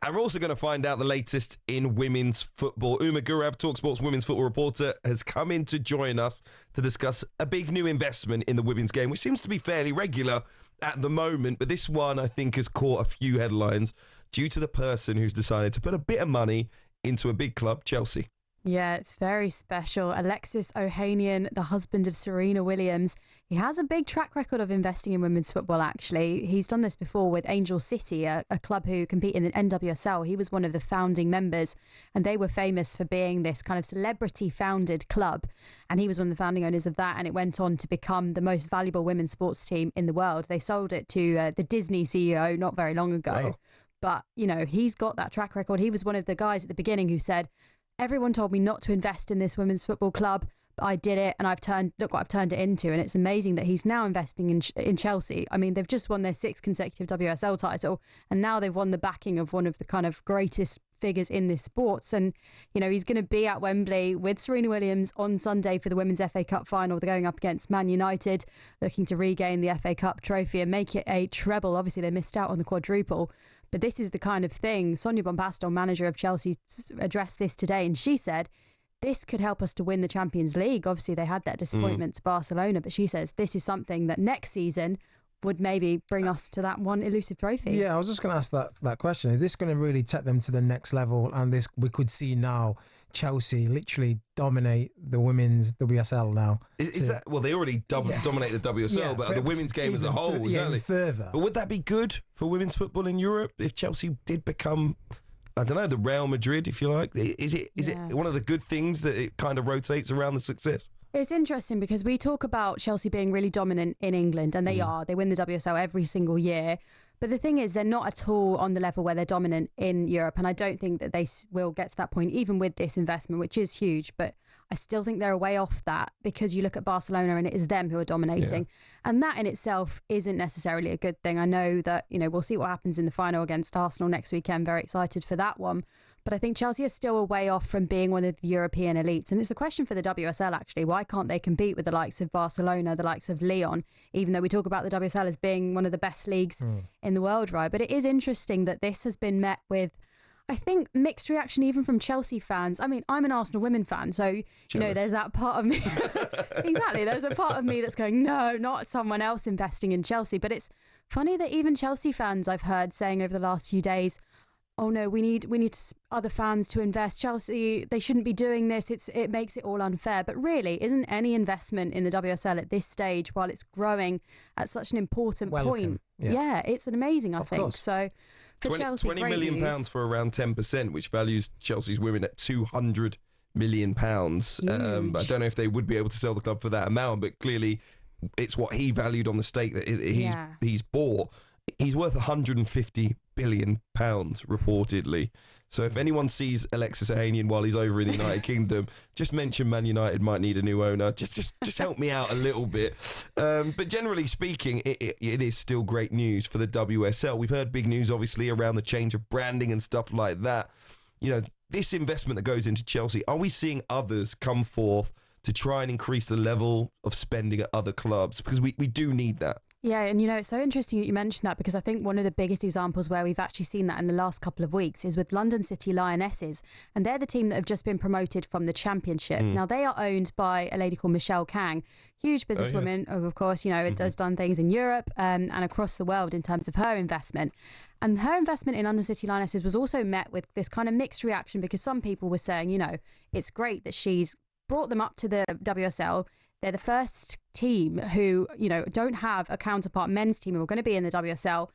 And we're also going to find out the latest in women's football. Gurav, talkSPORT's women's football reporter, has come in to join us to discuss a big new investment in the women's game, which seems to be fairly regular at the moment. But this one, I think, has caught a few headlines due to the person who's decided to put a bit of money into a big club, Chelsea. Yeah, it's very special. Alexis Ohanian, the husband of Serena Williams, he has a big track record of investing in women's football, actually. He's done this before with Angel City, a club who compete in the NWSL. He was one of the founding members, and they were famous for being this kind of celebrity-founded club. And he was one of the founding owners of that, and it went on to become the most valuable women's sports team in the world. They sold it to the Disney CEO not very long ago. Wow. But, you know, he's got that track record. He was one of the guys at the beginning who said, everyone told me not to invest in this women's football club, but I did it, and look what I've turned it into. And it's amazing that he's now investing in Chelsea. I mean, they've just won their 6th consecutive WSL title, and now they've won the backing of one of the kind of greatest figures in this sports. And, you know, he's going to be at Wembley with Serena Williams on Sunday for the Women's FA Cup final. They're going up against Man United, looking to regain the FA Cup trophy and make it a treble. Obviously, they missed out on the quadruple. But this is the kind of thing. Sonia Bompastor, manager of Chelsea, addressed this today, and she said, this could help us to win the Champions League. Obviously, they had that disappointment to Barcelona, but she says this is something that next season would maybe bring us to that one elusive trophy. Yeah, I was just going to ask that question. Is this going to really take them to the next level? And this, we could see now Chelsea literally dominate the women's WSL now. Is that, well, they already dominate the WSL, but the women's game as a whole, exactly. Further. But would that be good for women's football in Europe if Chelsea did become, I don't know, the Real Madrid, if you like? Is it one of the good things that it kind of rotates around the success? It's interesting because we talk about Chelsea being really dominant in England, and they are. They win the WSL every single year. But the thing is, they're not at all on the level where they're dominant in Europe. And I don't think that they will get to that point, even with this investment, which is huge. But I still think they're a way off that, because you look at Barcelona and it is them who are dominating. Yeah. And that in itself isn't necessarily a good thing. I know that, you know, we'll see what happens in the final against Arsenal next weekend. Very excited for that one. But I think Chelsea is still a way off from being one of the European elites. And it's a question for the WSL, actually. Why can't they compete with the likes of Barcelona, the likes of Lyon, even though we talk about the WSL as being one of the best leagues in the world, right? But it is interesting that this has been met with, I think, mixed reaction even from Chelsea fans. I mean, I'm an Arsenal women fan, so, you know, there's that part of me. Exactly. There's a part of me that's going, no, not someone else investing in Chelsea. But it's funny that even Chelsea fans I've heard saying over the last few days, oh no, we need other fans to invest. Chelsea, they shouldn't be doing this. It makes it all unfair. But really, isn't any investment in the WSL at this stage, while it's growing at such an important point? Yeah, it's an amazing, I think. So for Chelsea, £20 million for around 10%, which values Chelsea's women at £200 million. I don't know if they would be able to sell the club for that amount, but clearly it's what he valued on the stake that he's bought. He's worth £150 billion, reportedly. So if anyone sees Alexis Ohanian while he's over in the United Kingdom, just mention Man United might need a new owner. Just help me out a little bit. But generally speaking, it is still great news for the WSL. We've heard big news, obviously, around the change of branding and stuff like that. You know, this investment that goes into Chelsea, are we seeing others come forth to try and increase the level of spending at other clubs? Because we do need that. Yeah, and you know, it's so interesting that you mentioned that, because I think one of the biggest examples where we've actually seen that in the last couple of weeks is with London City Lionesses, and they're the team that have just been promoted from the Championship. Now, they are owned by a lady called Michelle Kang, huge businesswoman, of course, you know, it has done things in Europe and across the world in terms of her investment. And her investment in London City Lionesses was also met with this kind of mixed reaction, because some people were saying, you know, it's great that she's brought them up to the WSL. They're the first team who, you know, don't have a counterpart men's team who are going to be in the WSL.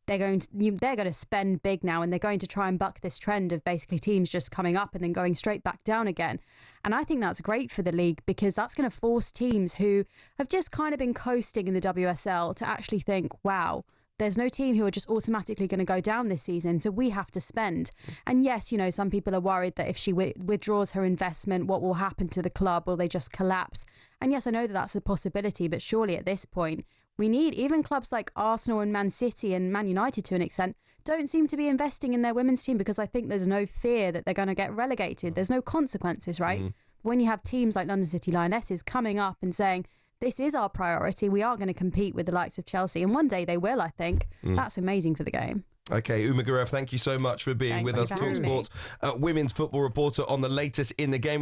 They're going to spend big now, and they're going to try and buck this trend of basically teams just coming up and then going straight back down again. And I think that's great for the league, because that's going to force teams who have just kind of been coasting in the WSL to actually think, wow, there's no team who are just automatically going to go down this season, so we have to spend. And yes, you know, some people are worried that if she withdraws her investment, what will happen to the club? Will they just collapse? And yes, I know that that's a possibility, but surely at this point, we need even clubs like Arsenal and Man City and Man United, to an extent, don't seem to be investing in their women's team, because I think there's no fear that they're going to get relegated. There's no consequences, right? When you have teams like London City Lionesses coming up and saying, this is our priority, we are going to compete with the likes of Chelsea, and one day they will, I think. That's amazing for the game. Okay, Uma Gurav, thank you so much for being with us. Thank you for having me. talkSPORT's women's football reporter on the latest in the game.